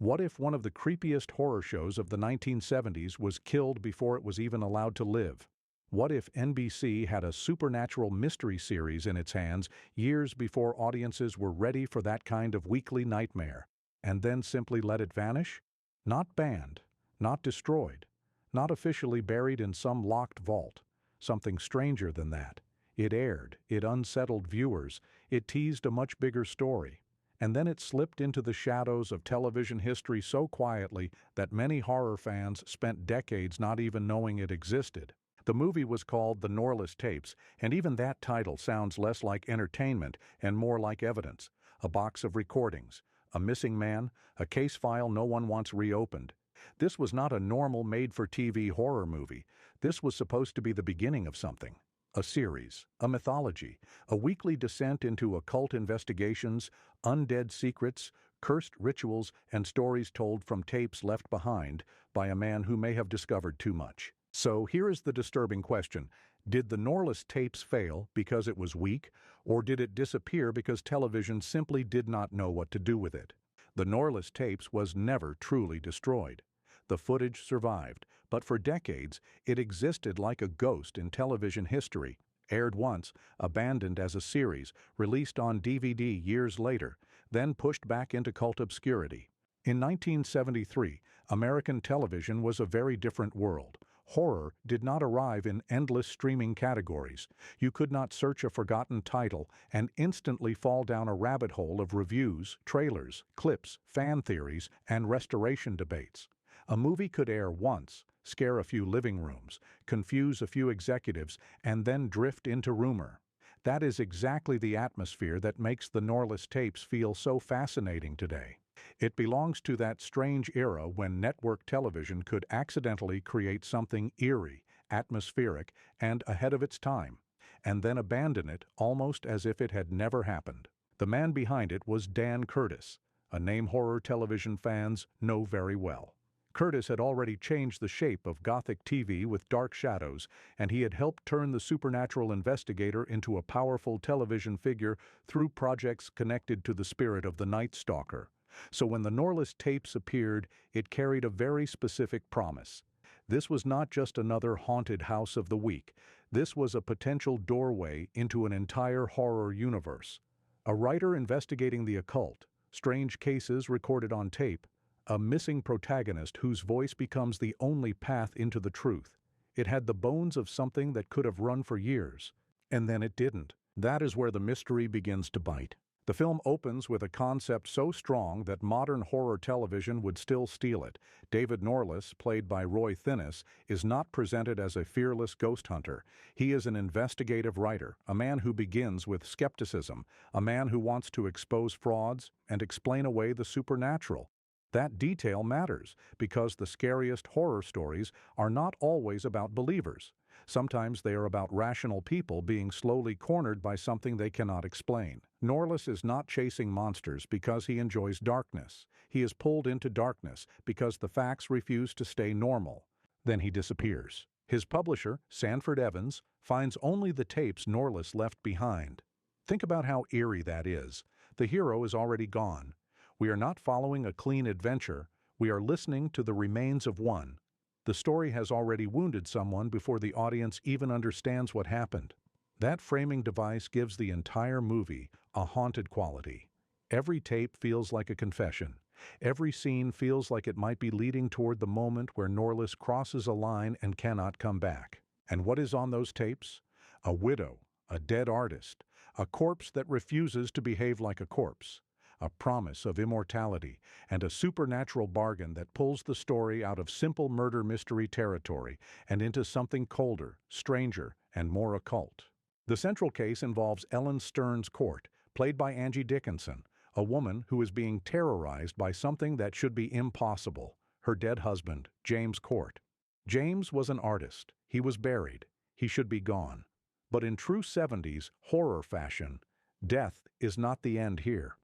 What if one of the creepiest horror shows of the 1970s was killed before it was even allowed to live? What if NBC had a supernatural mystery series in its hands years before audiences were ready for that kind of weekly nightmare, and then simply let it vanish? Not banned, not destroyed, not officially buried in some locked vault. Something stranger than that. It aired, it unsettled viewers, it teased a much bigger story. And then it slipped into the shadows of television history so quietly that many horror fans spent decades not even knowing it existed. The movie was called The Norliss Tapes, and even that title sounds less like entertainment and more like evidence. A box of recordings, a missing man, a case file no one wants reopened. This was not a normal made-for-TV horror movie. This was supposed to be the beginning of something. A series, a mythology, a weekly descent into occult investigations, undead secrets, cursed rituals, and stories told from tapes left behind by a man who may have discovered too much. So here is the disturbing question. Did the Norliss Tapes fail because it was weak, or did it disappear because television simply did not know what to do with it? The Norliss Tapes was never truly destroyed. The footage survived, but for decades it existed like a ghost in television history, aired once, abandoned as a series, released on DVD years later, then pushed back into cult obscurity. In 1973, American television was a very different world. Horror did not arrive in endless streaming categories. You could not search a forgotten title and instantly fall down a rabbit hole of reviews, trailers, clips, fan theories, and restoration debates. A movie could air once, scare a few living rooms, confuse a few executives, and then drift into rumor. That is exactly the atmosphere that makes the Norliss Tapes feel so fascinating today. It belongs to that strange era when network television could accidentally create something eerie, atmospheric, and ahead of its time, and then abandon it almost as if it had never happened. The man behind it was Dan Curtis, a name horror television fans know very well. Curtis had already changed the shape of Gothic TV with Dark Shadows, and he had helped turn the supernatural investigator into a powerful television figure through projects connected to the spirit of the Night Stalker. So when the Norliss Tapes appeared, it carried a very specific promise. This was not just another haunted house of the week. This was a potential doorway into an entire horror universe. A writer investigating the occult, strange cases recorded on tape, a missing protagonist whose voice becomes the only path into the truth. It had the bones of something that could have run for years. And then it didn't. That is where the mystery begins to bite. The film opens with a concept so strong that modern horror television would still steal it. David Norliss, played by Roy Thinnes, is not presented as a fearless ghost hunter. He is an investigative writer, a man who begins with skepticism, a man who wants to expose frauds and explain away the supernatural. That detail matters because the scariest horror stories are not always about believers. Sometimes they are about rational people being slowly cornered by something they cannot explain. Norliss is not chasing monsters because he enjoys darkness. He is pulled into darkness because the facts refuse to stay normal. Then he disappears. His publisher, Sanford Evans, finds only the tapes Norliss left behind. Think about how eerie that is. The hero is already gone. We are not following a clean adventure. We are listening to the remains of one. The story has already wounded someone before the audience even understands what happened. That framing device gives the entire movie a haunted quality. Every tape feels like a confession. Every scene feels like it might be leading toward the moment where Norliss crosses a line and cannot come back. And what is on those tapes? A widow, a dead artist, a corpse that refuses to behave like a corpse, a promise of immortality, and a supernatural bargain that pulls the story out of simple murder mystery territory and into something colder, stranger, and more occult. The central case involves Ellen Stern's Court, played by Angie Dickinson, a woman who is being terrorized by something that should be impossible, her dead husband, James Court. James was an artist. He was buried. He should be gone. But in true 70s horror fashion, death is not the end here.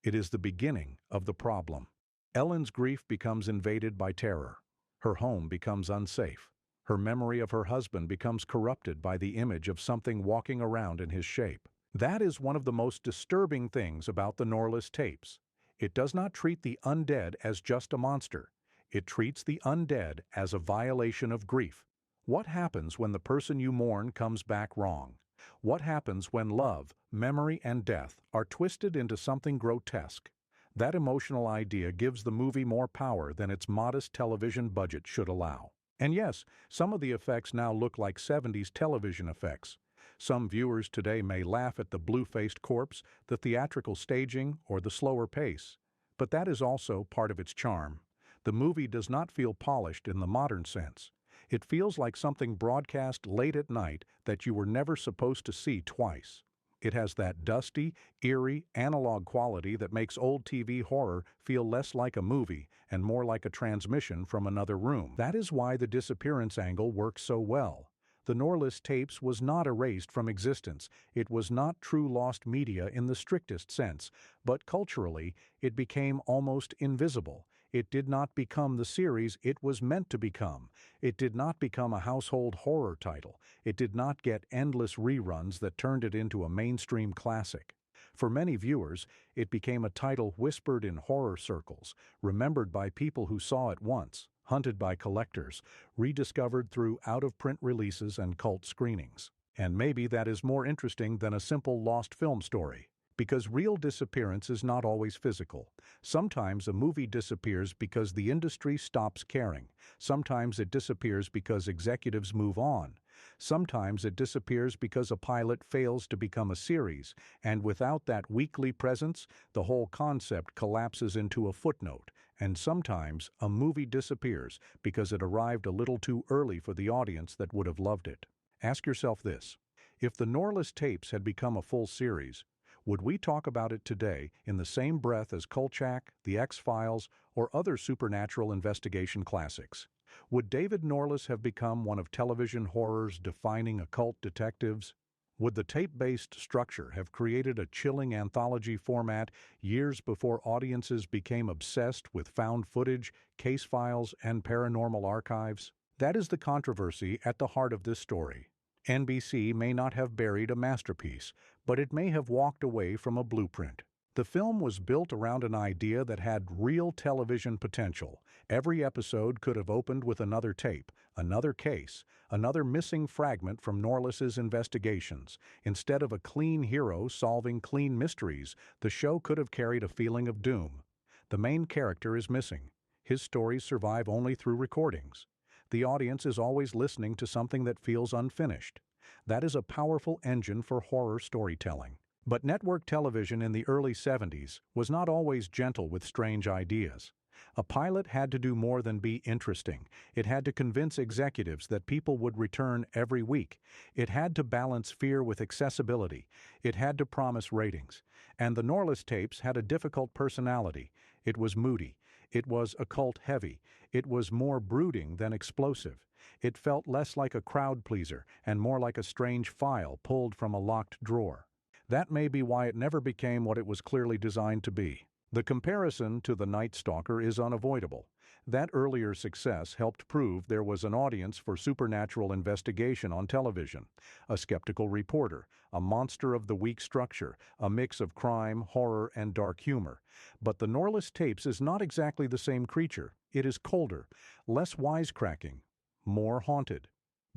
It is the beginning of the problem. Ellen's grief becomes invaded by terror. Her home becomes unsafe. Her memory of her husband becomes corrupted by the image of something walking around in his shape. That is one of the most disturbing things about the Norliss Tapes. It does not treat the undead as just a monster. It treats the undead as a violation of grief. What happens when the person you mourn comes back wrong? What happens when love, memory, and death are twisted into something grotesque? That emotional idea gives the movie more power than its modest television budget should allow. And yes, some of the effects now look like 70s television effects. Some viewers today may laugh at the blue-faced corpse, the theatrical staging, or the slower pace. But that is also part of its charm. The movie does not feel polished in the modern sense. It feels like something broadcast late at night that you were never supposed to see twice. It has that dusty, eerie, analog quality that makes old TV horror feel less like a movie and more like a transmission from another room. That is why the disappearance angle works so well. The Norliss tapes was not erased from existence. It was not true lost media in the strictest sense, but culturally, it became almost invisible. It did not become the series it was meant to become. It did not become a household horror title. It did not get endless reruns that turned it into a mainstream classic. For many viewers, it became a title whispered in horror circles, remembered by people who saw it once, hunted by collectors, rediscovered through out-of-print releases and cult screenings. And maybe that is more interesting than a simple lost film story. Because real disappearance is not always physical. Sometimes a movie disappears because the industry stops caring. Sometimes it disappears because executives move on. Sometimes it disappears because a pilot fails to become a series, and without that weekly presence, the whole concept collapses into a footnote. And sometimes a movie disappears because it arrived a little too early for the audience that would have loved it. Ask yourself this: if the Norliss tapes had become a full series, would we talk about it today in the same breath as Kolchak, The X-Files, or other supernatural investigation classics? Would David Norliss have become one of television horror's defining occult detectives? Would the tape-based structure have created a chilling anthology format years before audiences became obsessed with found footage, case files, and paranormal archives? That is the controversy at the heart of this story. NBC may not have buried a masterpiece, but it may have walked away from a blueprint. The film was built around an idea that had real television potential. Every episode could have opened with another tape, another case, another missing fragment from Norliss's investigations. Instead of a clean hero solving clean mysteries, the show could have carried a feeling of doom. The main character is missing. His stories survive only through recordings. The audience is always listening to something that feels unfinished. That is a powerful engine for horror storytelling. But network television in the early 70s was not always gentle with strange ideas. A pilot had to do more than be interesting. It had to convince executives that people would return every week. It had to balance fear with accessibility. It had to promise ratings. And the Norliss tapes had a difficult personality. It was moody. It was occult-heavy. It was more brooding than explosive. It felt less like a crowd pleaser and more like a strange file pulled from a locked drawer. That may be why it never became what it was clearly designed to be. The comparison to The Night Stalker is unavoidable. That earlier success helped prove there was an audience for supernatural investigation on television. A skeptical reporter, a monster of the week structure, a mix of crime, horror, and dark humor. But the Norliss tapes is not exactly the same creature. It is colder, less wisecracking, more haunted.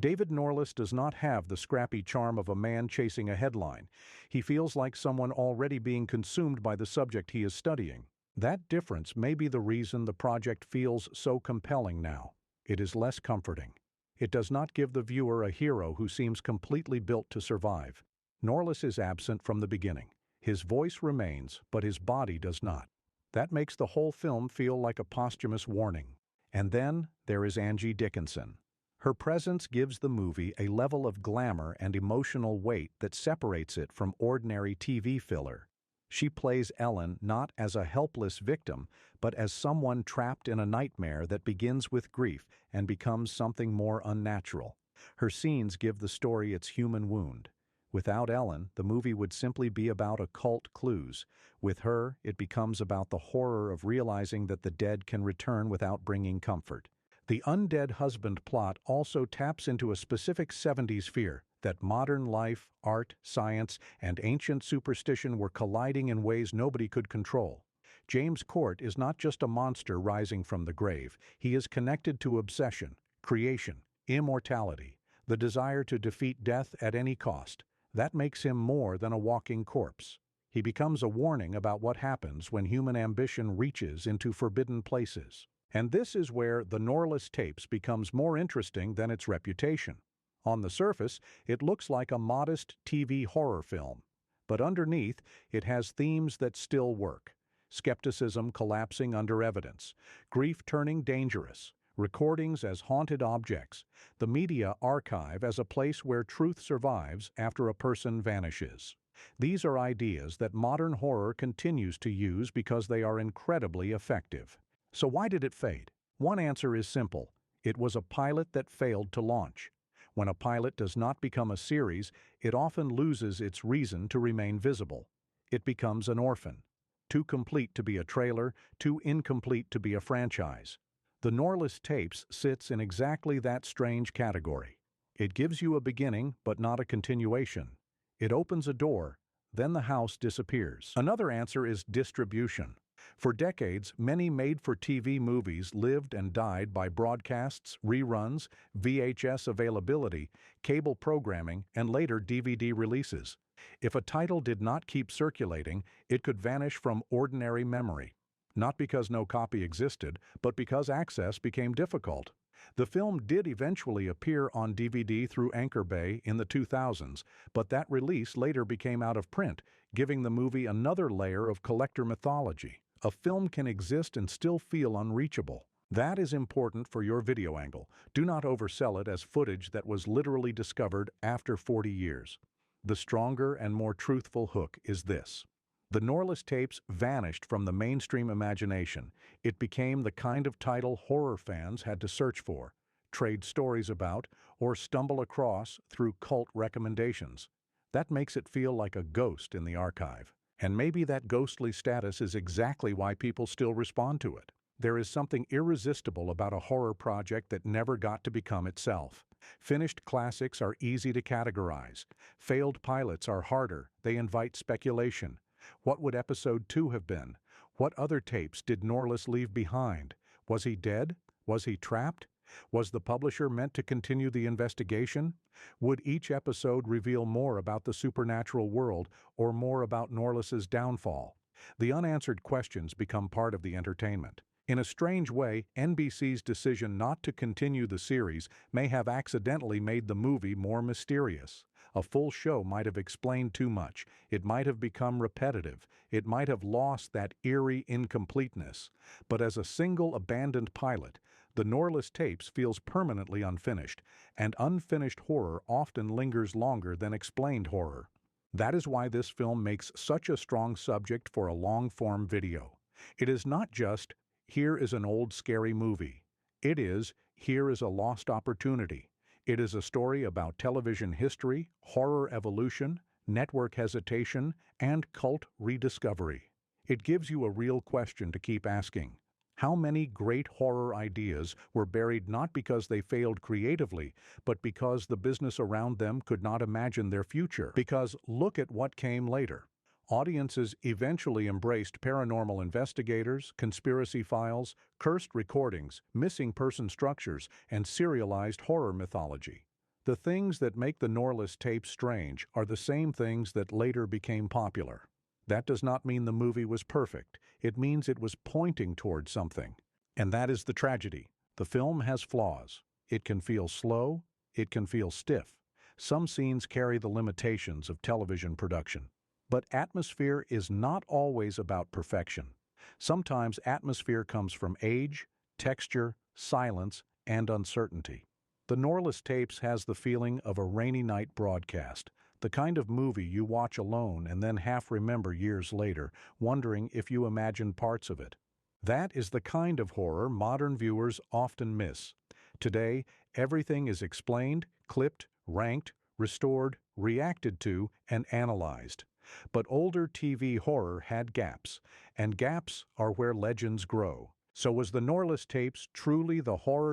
David Norliss does not have the scrappy charm of a man chasing a headline. He feels like someone already being consumed by the subject he is studying. That difference may be the reason the project feels so compelling now. It is less comforting. It does not give the viewer a hero who seems completely built to survive. Norliss is absent from the beginning. His voice remains, but his body does not. That makes the whole film feel like a posthumous warning. And then there is Angie Dickinson. Her presence gives the movie a level of glamour and emotional weight that separates it from ordinary TV filler. She plays Ellen not as a helpless victim, but as someone trapped in a nightmare that begins with grief and becomes something more unnatural. Her scenes give the story its human wound. Without Ellen, the movie would simply be about occult clues. With her, it becomes about the horror of realizing that the dead can return without bringing comfort. The undead husband plot also taps into a specific 70s fear that modern life, art, science, and ancient superstition were colliding in ways nobody could control. James Court is not just a monster rising from the grave. He is connected to obsession, creation, immortality, the desire to defeat death at any cost. That makes him more than a walking corpse. He becomes a warning about what happens when human ambition reaches into forbidden places. And this is where the Norliss Tapes becomes more interesting than its reputation. On the surface, it looks like a modest TV horror film. But underneath, it has themes that still work. Skepticism collapsing under evidence, grief turning dangerous, recordings as haunted objects, the media archive as a place where truth survives after a person vanishes. These are ideas that modern horror continues to use because they are incredibly effective. So why did it fade? One answer is simple. It was a pilot that failed to launch. When a pilot does not become a series, it often loses its reason to remain visible. It becomes an orphan. Too complete to be a trailer, too incomplete to be a franchise. The Norliss Tapes sits in exactly that strange category. It gives you a beginning, but not a continuation. It opens a door, then the house disappears. Another answer is distribution. For decades, many made-for-TV movies lived and died by broadcasts, reruns, VHS availability, cable programming, and later DVD releases. If a title did not keep circulating, it could vanish from ordinary memory. Not because no copy existed, but because access became difficult. The film did eventually appear on DVD through Anchor Bay in the 2000s, but that release later became out of print, giving the movie another layer of collector mythology. A film can exist and still feel unreachable. That is important for your video angle. Do not oversell it as footage that was literally discovered after 40 years. The stronger and more truthful hook is this. The Norliss Tapes vanished from the mainstream imagination. It became the kind of title horror fans had to search for, trade stories about, or stumble across through cult recommendations. That makes it feel like a ghost in the archive. And maybe that ghostly status is exactly why people still respond to it. There is something irresistible about a horror project that never got to become itself. Finished classics are easy to categorize. Failed pilots are harder. They invite speculation. What would episode 2 have been? What other tapes did Norliss leave behind? Was he dead? Was he trapped? Was the publisher meant to continue the investigation? Would each episode reveal more about the supernatural world or more about Norliss's downfall? The unanswered questions become part of the entertainment. In a strange way, NBC's decision not to continue the series may have accidentally made the movie more mysterious. A full show might have explained too much. It might have become repetitive. It might have lost that eerie incompleteness. But as a single abandoned pilot, the Norliss Tapes feels permanently unfinished, and unfinished horror often lingers longer than explained horror. That is why this film makes such a strong subject for a long-form video. It is not just, here is an old scary movie. It is, here is a lost opportunity. It is a story about television history, horror evolution, network hesitation, and cult rediscovery. It gives you a real question to keep asking. How many great horror ideas were buried not because they failed creatively, but because the business around them could not imagine their future? Because look at what came later. Audiences eventually embraced paranormal investigators, conspiracy files, cursed recordings, missing person structures, and serialized horror mythology. The things that make the Norliss Tapes strange are the same things that later became popular. That does not mean the movie was perfect. It means it was pointing toward something. And that is the tragedy. The film has flaws. It can feel slow. It can feel stiff. Some scenes carry the limitations of television production. But atmosphere is not always about perfection. Sometimes atmosphere comes from age, texture, silence, and uncertainty. The Norliss Tapes has the feeling of a rainy night broadcast, the kind of movie you watch alone and then half remember years later, wondering if you imagined parts of it. That is the kind of horror modern viewers often miss. Today, everything is explained, clipped, ranked, restored, reacted to, and analyzed. But older TV horror had gaps, and gaps are where legends grow. So was the Norliss Tapes truly the horror